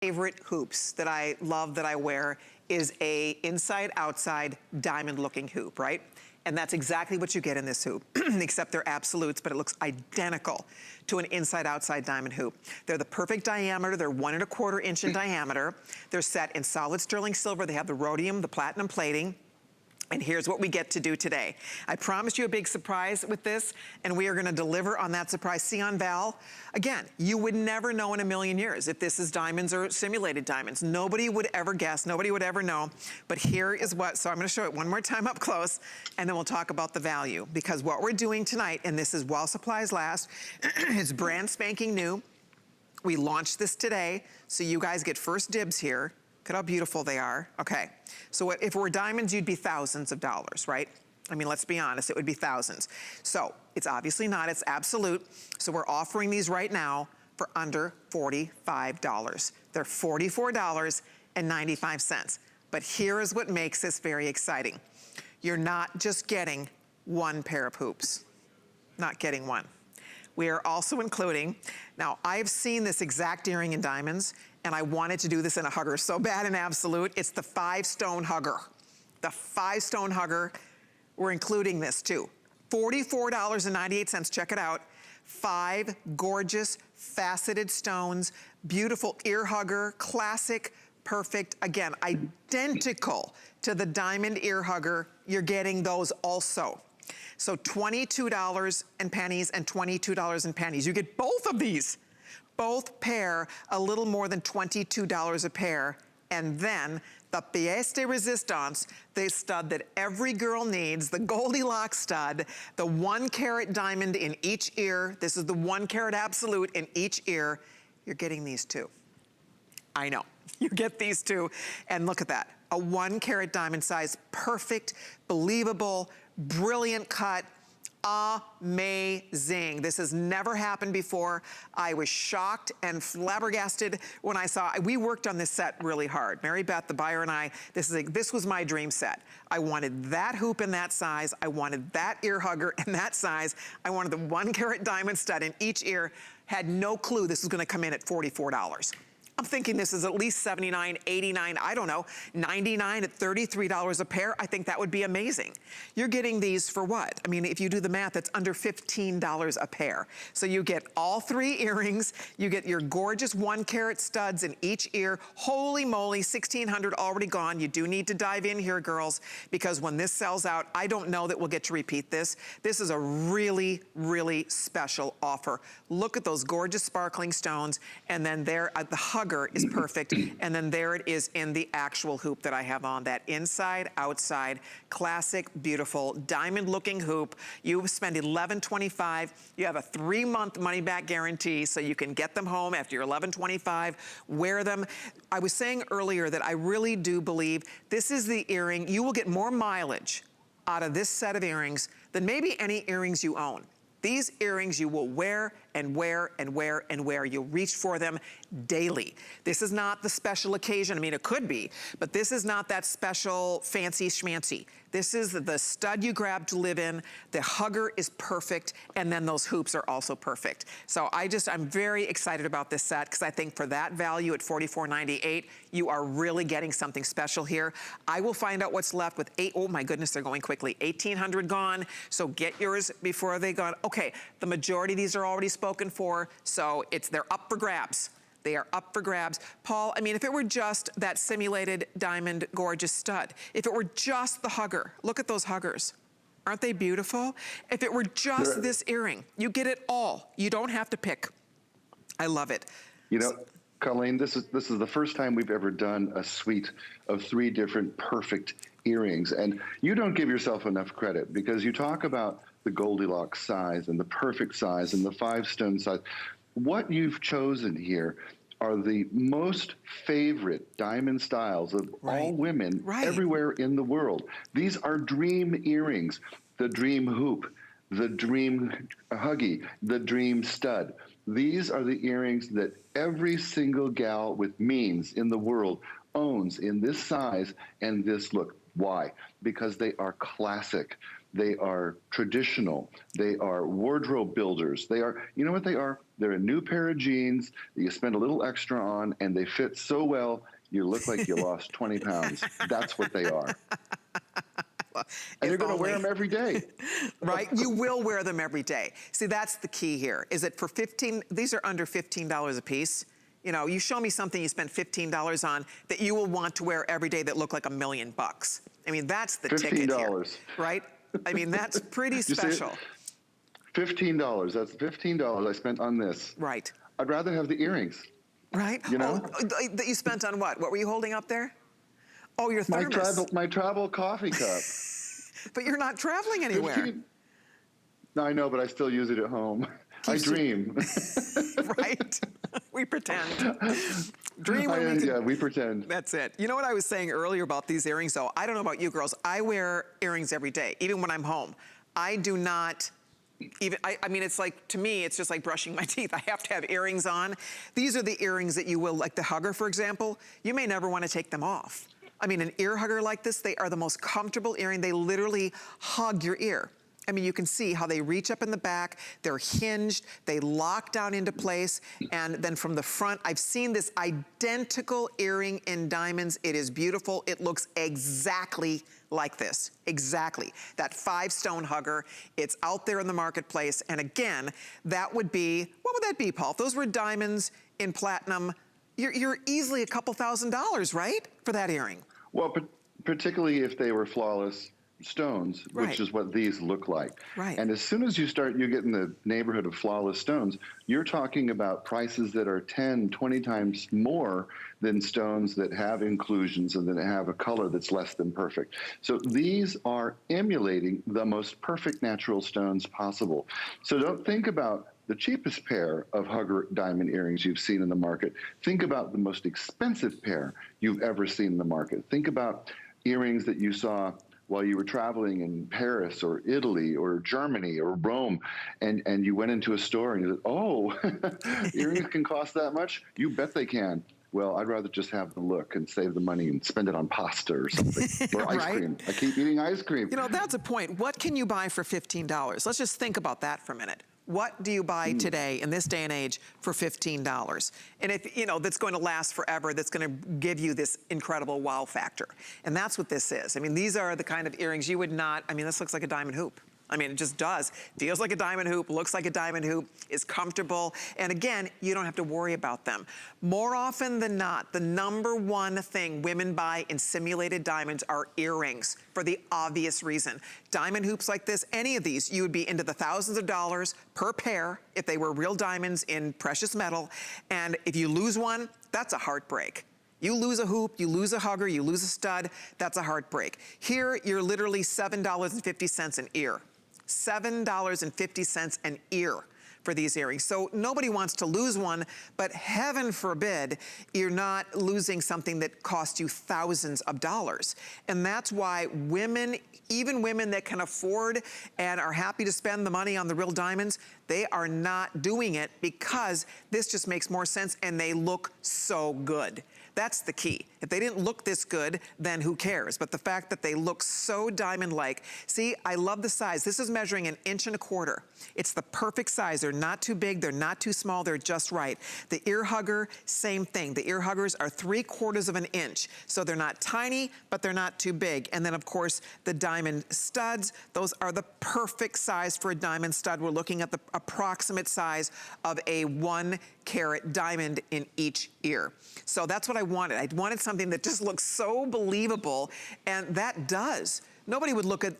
Favorite hoops that I love that I wear is a inside-outside diamond-looking hoop, right? And that's exactly what you get in this hoop, except they're absolutes, but it looks identical to an inside-outside diamond hoop. They're the perfect diameter. They're 1¼ inch in diameter. They're set in solid sterling silver. They have the rhodium, the platinum plating. And here's what we get to do today. I promised you a big surprise with this, and we are gonna deliver on that surprise. See on Val? Again, you would never know in a million years if this is diamonds or simulated diamonds. Nobody would ever guess, nobody would ever know. But here is what, so I'm gonna show it one more time up close, and then we'll talk about the value. Because what we're doing tonight, and this is while supplies last, it's brand spanking new. We launched this today, so you guys get first dibs here. Look at how beautiful they are. Okay, so if it were diamonds, you'd be thousands of dollars, right? I mean, let's be honest, it would be thousands. So it's obviously not, it's absolute. So we're offering these right now for under $45. They're $44.95. But here is what makes this very exciting. You're not just getting one pair of hoops, not getting one. We are also including, now I've seen this exact earring in diamonds, and I wanted to do this in a hugger so bad in absolute. It's the 5-stone hugger. The 5-stone hugger, we're including this too. $44.98, check it out. 5 gorgeous faceted stones, beautiful ear hugger, classic, perfect, again, identical to the diamond ear hugger. You're getting those also. So $22 and pennies and $22 and pennies. You get both of these. Both pair a little more than $22 a pair. And then the pièce de résistance, the stud that every girl needs, the Goldilocks stud, the 1 carat diamond in each ear. This is the 1 carat absolute in each ear. You're getting these too. I know, you get these two. And look at that, a 1 carat diamond size, perfect, believable, brilliant cut, amazing. This has never happened before. I was shocked and flabbergasted when I saw, we worked on this set really hard. Mary Beth, the buyer, and I, this was my dream set. I wanted that hoop in that size. I wanted that ear hugger in that size. I wanted the 1 carat diamond stud in each ear. Had no clue this was gonna come in at $44. I'm thinking this is at least $79, $89, I don't know, $99 at $33 a pair. I think that would be amazing. You're getting these for what? I mean, if you do the math, it's under $15 a pair. So you get all 3 earrings, you get your gorgeous 1 carat studs in each ear. Holy moly, $1,600 already gone. You do need to dive in here, girls, because when this sells out, I don't know that we'll get to repeat this. This is a really, really special offer. Look at those gorgeous sparkling stones, and then there at the hugger is perfect, and then there it is in the actual hoop that I have on, that inside outside classic beautiful diamond looking hoop. You spend $11.25. You have a 3-month money back guarantee, so you can get them home after your $11.25, wear them. I was saying earlier that I really do believe this is the earring. You will get more mileage out of this set of earrings than maybe any earrings you own. These earrings you will wear and wear and wear and wear. You'll reach for them daily. This is not the special occasion. I mean, it could be, but this is not that special fancy schmancy. This is the stud you grab to live in. The hugger is perfect, and then those hoops are also perfect. So I'm very excited about this set, because I think for that value at $44.98, you are really getting something special here. I will find out what's left with oh my goodness, they're going quickly. 1,800 gone, so get yours before they go. Okay, the majority of these are already spoken for, so they're up for grabs. They are up for grabs. Paul, I mean, if it were just that simulated diamond gorgeous stud, if it were just the hugger, look at those huggers. Aren't they beautiful? If it were just this earring, you get it all. You don't have to pick. I love it. You know, Colleen, this is the first time we've ever done a suite of 3 different perfect earrings, and you don't give yourself enough credit, because you talk about the Goldilocks size and the perfect size and the 5-stone size. What you've chosen here are the most favorite diamond styles of all women everywhere in the world. These are dream earrings, the dream hoop, the dream huggy, the dream stud. These are the earrings that every single gal with means in the world owns in this size and this look. Why? Because they are classic. They are traditional. They are wardrobe builders. They are, you know what they are? They're a new pair of jeans that you spend a little extra on, and they fit so well, you look like you lost 20 pounds. That's what they are. And you're going to wear them every day. Right? You will wear them every day. See, that's the key here. Is it for 15, these are under $15 a piece. You know, you show me something you spent $15 on that you will want to wear every day that look like $1,000,000. I mean, that's the ticket here, right? I mean, that's pretty special. $15, that's $15 I spent on this. Right. I'd rather have the earrings. Right? You know? Oh, that you spent on what? What were you holding up there? Oh, your thermos. My travel coffee cup. But you're not traveling anywhere. 15. No, I know, but I still use it at home. I dream. Right? We pretend. Dream when we can. Yeah, we pretend. That's it. You know what I was saying earlier about these earrings, though? I don't know about you girls. I wear earrings every day, even when I'm home. I do not even, I mean, it's like, to me, it's just like brushing my teeth. I have to have earrings on. These are the earrings that you will, like the hugger, for example, you may never want to take them off. I mean, an ear hugger like this, they are the most comfortable earring. They literally hug your ear. I mean, you can see how they reach up in the back, they're hinged, they lock down into place, and then from the front, I've seen this identical earring in diamonds. It is beautiful. It looks exactly like this, exactly. That 5-stone hugger, it's out there in the marketplace, and again, that would be, what would that be, Paul? If those were diamonds in platinum, you're easily a couple $1,000s, right, for that earring? Well, particularly if they were flawless stones, which is what these look like. Right. And as soon as you get in the neighborhood of flawless stones, you're talking about prices that are 10, 20 times more than stones that have inclusions and that have a color that's less than perfect. So these are emulating the most perfect natural stones possible. So don't think about the cheapest pair of hugger diamond earrings you've seen in the market. Think about the most expensive pair you've ever seen in the market. Think about earrings that you saw while you were traveling in Paris or Italy or Germany or Rome, and you went into a store and you said, oh, earrings can cost that much? You bet they can. Well, I'd rather just have the look and save the money and spend it on pasta or something, or ice cream. I keep eating ice cream. You know, that's a point. What can you buy for $15? Let's just think about that for a minute. What do you buy today in this day and age for $15? And if, you know, that's going to last forever, that's going to give you this incredible wow factor. And that's what this is. I mean, these are the kind of earrings you would not, I mean, this looks like a diamond hoop. I mean, it just does. Feels like a diamond hoop, looks like a diamond hoop, is comfortable. And again, you don't have to worry about them. More often than not, the #1 thing women buy in simulated diamonds are earrings, for the obvious reason. Diamond hoops like this, any of these, you would be into the thousands of dollars per pair if they were real diamonds in precious metal. And if you lose one, that's a heartbreak. You lose a hoop, you lose a hugger, you lose a stud, that's a heartbreak. Here, you're literally $7.50 an ear. $7.50 an ear for these earrings. So nobody wants to lose one, but heaven forbid you're not losing something that costs you thousands of dollars. And that's why women, even women that can afford and are happy to spend the money on the real diamonds, they are not doing it because this just makes more sense and they look so good. That's the key. If they didn't look this good, then who cares? But the fact that they look so diamond-like. See, I love the size. This is measuring 1 1/4 inches. It's the perfect size. They're not too big, they're not too small, they're just right. The ear hugger, same thing. The ear huggers are 3/4 of an inch. So they're not tiny, but they're not too big. And then of course, the diamond studs, those are the perfect size for a diamond stud. We're looking at the approximate size of a 1-carat diamond in each ear. So that's what I wanted. I wanted something that just looks so believable, and that does. Nobody would look at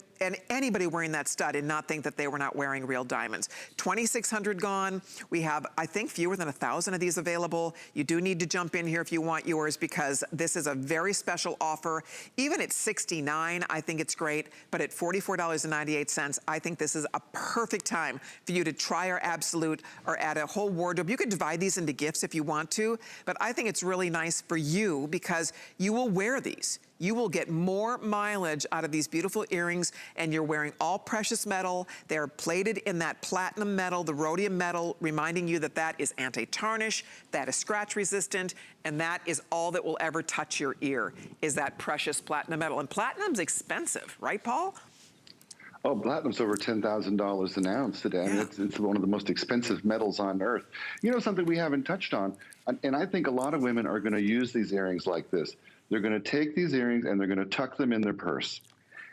anybody wearing that stud and not think that they were not wearing real diamonds. 2,600 gone. We have, I think, fewer than 1,000 of these available. You do need to jump in here if you want yours because this is a very special offer. Even at $69, I think it's great, but at $44.98, I think this is a perfect time for you to try our Absolute or add a whole wardrobe. You could divide these into gifts if you want to, but I think it's really nice for you because you will wear these. You will get more mileage out of these beautiful earrings, and you're wearing all precious metal. They're plated in that platinum metal, the rhodium metal, reminding you that that is anti-tarnish, that is scratch resistant, and that is all that will ever touch your ear, is that precious platinum metal. And platinum's expensive, right, Paul? Oh, platinum's over $10,000 an ounce today. I mean, Yeah. it's one of the most expensive metals on earth. You know, something we haven't touched on, and I think a lot of women are going to use these earrings like this. They're going to take these earrings and they're going to tuck them in their purse.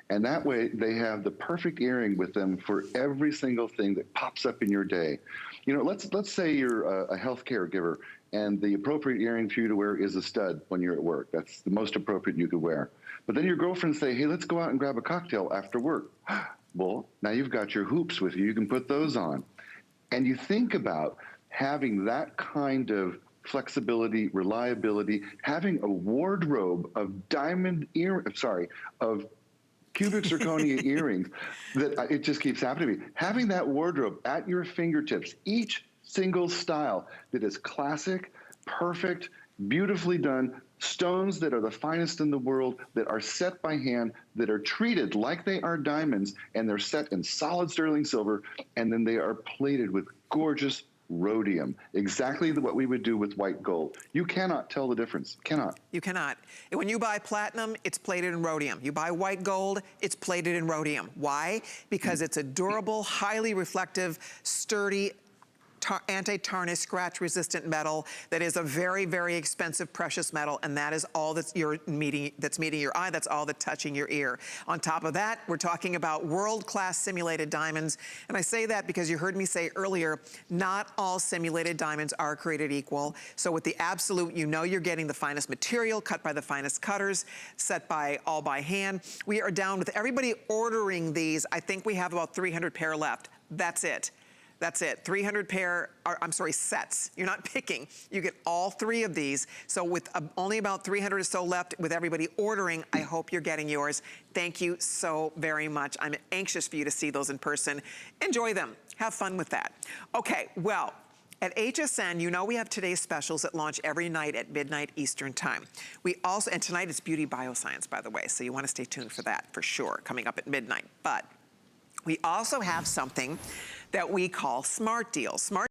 And that way they have the perfect earring with them for every single thing that pops up in your day. You know, let's say you're a health caregiver and the appropriate earring for you to wear is a stud when you're at work. That's the most appropriate you could wear. But then your girlfriend say, hey, let's go out and grab a cocktail after work. Well, now you've got your hoops with you. You can put those on. And you think about having that kind of flexibility, reliability, having a wardrobe of of cubic zirconia earrings that it just keeps happening to me. Having that wardrobe at your fingertips, each single style that is classic, perfect, beautifully done, stones that are the finest in the world, that are set by hand, that are treated like they are diamonds, and they're set in solid sterling silver, and then they are plated with gorgeous rhodium, exactly what we would do with white gold. You cannot tell the difference, cannot. You cannot. And when you buy platinum, it's plated in rhodium. You buy white gold, it's plated in rhodium. Why? Because it's a durable, highly reflective, sturdy, anti-tarnish, scratch-resistant metal that is a very, very expensive, precious metal, and that is all that's meeting your eye. That's all that's touching your ear. On top of that, we're talking about world-class simulated diamonds, and I say that because you heard me say earlier, not all simulated diamonds are created equal. So with the absolute, you know you're getting the finest material, cut by the finest cutters, set by all by hand. We are down with everybody ordering these. I think we have about 300 pair left. That's it. That's it, 300 sets. You're not picking. You get all 3 of these. So with only about 300 or so left with everybody ordering, I hope you're getting yours. Thank you so very much. I'm anxious for you to see those in person. Enjoy them, have fun with that. Okay, well, at HSN, you know we have today's specials that launch every night at midnight Eastern time. We also, and tonight it's Beauty Bioscience, by the way, so you wanna stay tuned for that, for sure, coming up at midnight. But we also have something that we call Smart Deals. Smart